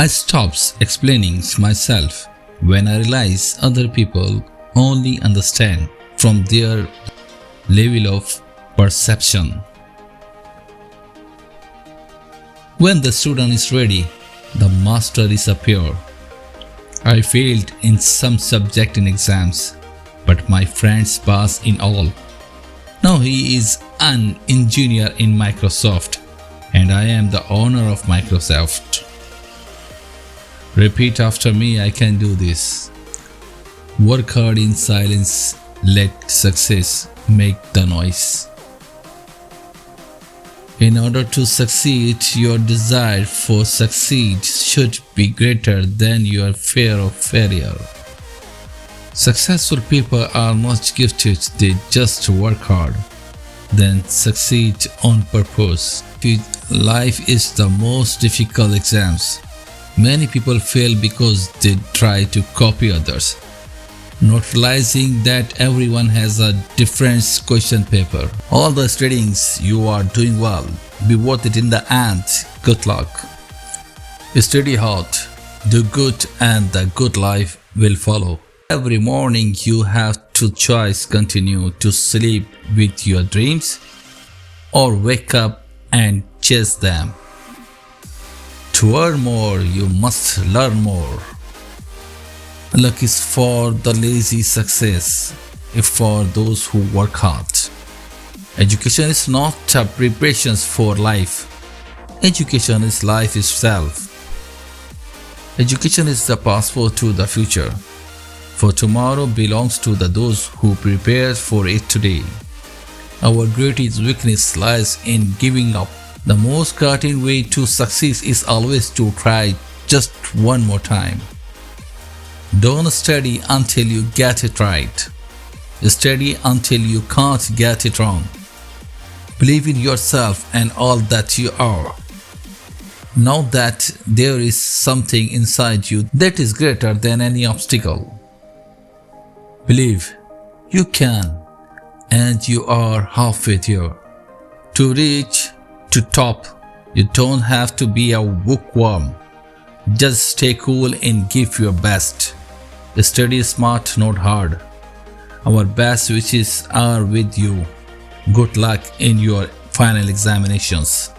I stopped explaining myself when I realized other people only understand from their level of perception. When the student is ready, the master is appear. I failed in some subject in exams, but my friends passed in all. Now he is an engineer in Microsoft, and I am the owner of Microsoft. Repeat after me, I can do this. Work hard in silence, let success make the noise. In order to succeed, your desire for succeed should be greater than your fear of failure. Successful people are not gifted, they just work hard, then succeed on purpose. Life is the most difficult exams. Many people fail because they try to copy others, not realizing that everyone has a different question paper. All the studies you are doing well, be worth it in the end. Good luck. Study hard, do good, and the good life will follow. Every morning you have to choose continue to sleep with your dreams or wake up and chase them. To earn more, you must learn more. Luck is for the lazy, success is for those who work hard. Education is not a preparation for life. Education is life itself. Education is the passport to the future. For tomorrow belongs to those who prepare for it today. Our greatest weakness lies in giving up. The most cutting way to success is always to try just one more time. Don't study until you get it right. Study until you can't get it wrong. Believe in yourself and all that you are. Know that there is something inside you that is greater than any obstacle. Believe you can, and you are halfway there. To reach to top, you don't have to be a bookworm. Just stay cool and give your best. Study smart, not hard. Our best wishes are with you. Good luck in your final examinations.